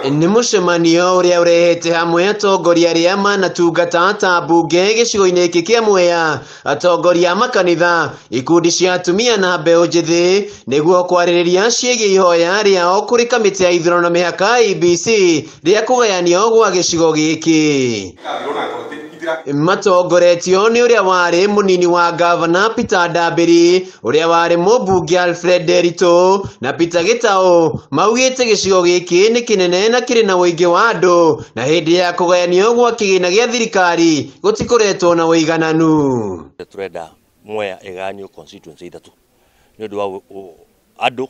Nĩ mũcemanio ũrĩa ũrehete hamwe atongoria arĩa manatungata ta mbunge gĩcigo-inĩ gĩkĩ kĩa Mwea, atongoria a makanitha, ikundi cia atumia na mbeũ njĩthĩ nĩguo kwarĩrĩria ciĩgiĩ ihoya rĩao kũrĩ kamĩtĩ ya ithurano na mihaka iebc rĩa kũgayanio gwa gĩcigo gĩkĩ. Matongoretio nĩ ũrĩa warĩ mũnini wa gavana Peter Ndambĩri, ũrĩa warĩ mũmbunge Alfred Derito na Peter Gitau, maugĩte gĩcigo gĩkĩ nĩ kĩnene na kĩrĩ na ũingĩ wa andũ, na hĩndĩ ya kũgayanio gwa kĩgĩna gĩa thirikari gũtikoretwo na ũigananu. Turenda Mwea ĩgayanio constituency ithatu nĩ ũndũ wa andũ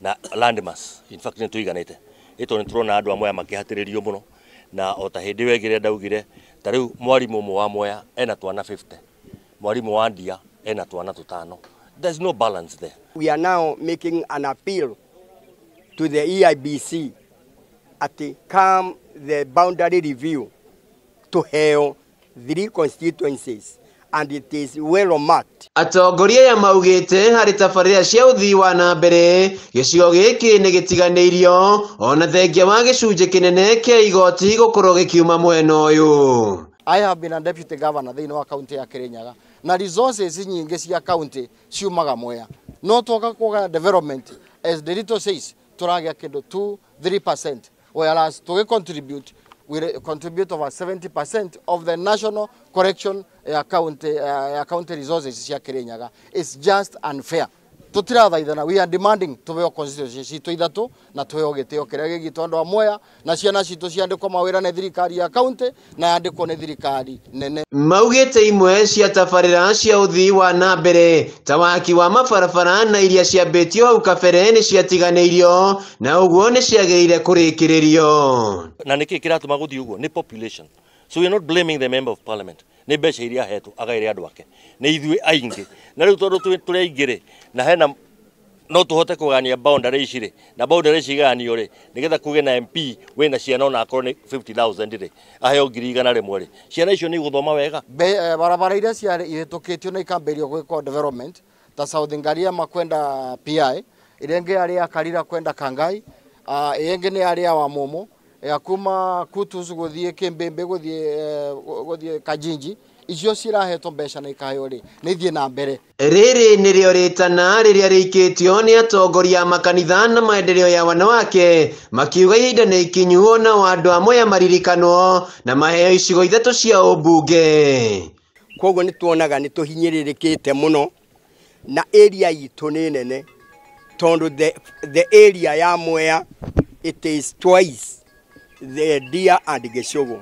na landmass. In fact nĩ tũiganĩte ĩtwo nĩ tũrona andũ a Mwea makĩhatĩrĩrio mũno, na o ta hĩndĩ wegire ndaugire ta rĩu mwarimũ ũmwe wa Mwea ena twana 50, mwarimũ wa Ndia ena twana 5. There's no balance there. We are now making an appeal to the iebc at come the boundary review to hell 3 constituencies, and it is well marked. Atongoria ya maugĩte harĩ tabarĩra cia ũthii wa na mbere gĩcigo gĩkĩ nĩ gĩtiganĩirio ona thengia wa gĩcunjĩ kĩnene kĩa igoti gũkorwo gĩkiuma mwena ũyũ. I have been a deputy governor thĩinĩ wa kaunti ya Kirinyaga, na resources nyingĩ cia kaunti ciumaga Mwea. No twoka kuga development, as Derito says, tũragĩa kĩndũ 2-3%, whereas we contribute over 70% of the national correction county resources cia Kirinyaga. It's just unfair. Tutirathaithana, we are demanding tũheo constituency citũ ithatu na tũheo gĩtĩo kĩrĩa gĩgĩtwo andũ a Mwea, na ciana citũ ciandĩkwo mawĩra nĩ thirikari ya kaunti na yandĩkwo nĩ thirikari nene. Maugĩte imwe cia tabarĩra cia ũthii wa na mbere ta waki wa mabarabara na iria ciambĩtio hau kabere nĩ ciatiganĩirio na ũguo nĩ ciagĩrĩire kũrĩkĩrĩrio. Na nĩkĩ kĩratũma gũthiĩ ũguo nĩ population. So we are not blaming the member of parliament. Nĩ mbeca iria hetwo agaire andũ ake. Nĩ ithuĩ aingĩ. Na rĩu tondũ tũrĩ aingĩ na hena no tũhote kũgania boundary ici rĩ, na boundary ciganio rĩ, nĩgetha kũgĩe na MP wĩna ciana ona akorwo nĩ 50,000 rĩ, aheo 100,000 rĩmwe rĩ, ciana icio nĩ igũthoma wega. Barabara iria ciarĩ ihĩtũkĩtio na ikambĩrĩrio gwĩkwo development ta South Ngaria makwenda PI, ĩrĩa ĩngĩ yarĩ ya Karira kwenda Kangai, ĩngĩ nĩ yarĩ ya Wamomo, ya kuma Kutus gũthiĩ Kĩmbĩmbĩ gũthiĩ Kajinji. Icio cirahetwo mbeca na ikaheo rĩ nĩ ithiĩ na mbere. Rĩrĩ nĩrĩo rĩtana rĩrĩa rĩikĩtio nĩ atongoria makanitha na maendeleo ya wanawake, makiuga ihinda nĩ ikinyu ona andũ a Mwea maririkanwo na maheo icigo ithatu cia ũmbunge. Koguo nĩ tuonaga nĩ tũhinyĩrĩrĩkĩte mũno na area itũ nĩ nene, tondũ the area ya Mwea it is twice the Ndia and Gicigo.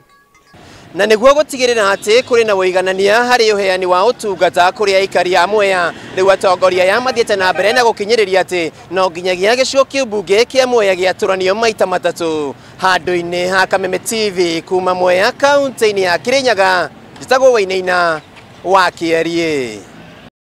Na nĩguo gũtigĩrĩra atĩ kũrĩ na ũiganania harĩ ũheani wa ũtungata kũrĩ aikari a Mwea, rĩu atongoria ya mathiĩte na mbere na gũkinyĩrĩria atĩ no nginyagia gĩcigo kĩa ũmbunge kĩa Mwea gĩatũranio maita matatũ. Handũ-inĩ ha Kameme TV kuma Mwea kaunti-inĩ ya Kirinyaga, njĩtagwo Wainaina wa Kĩarie.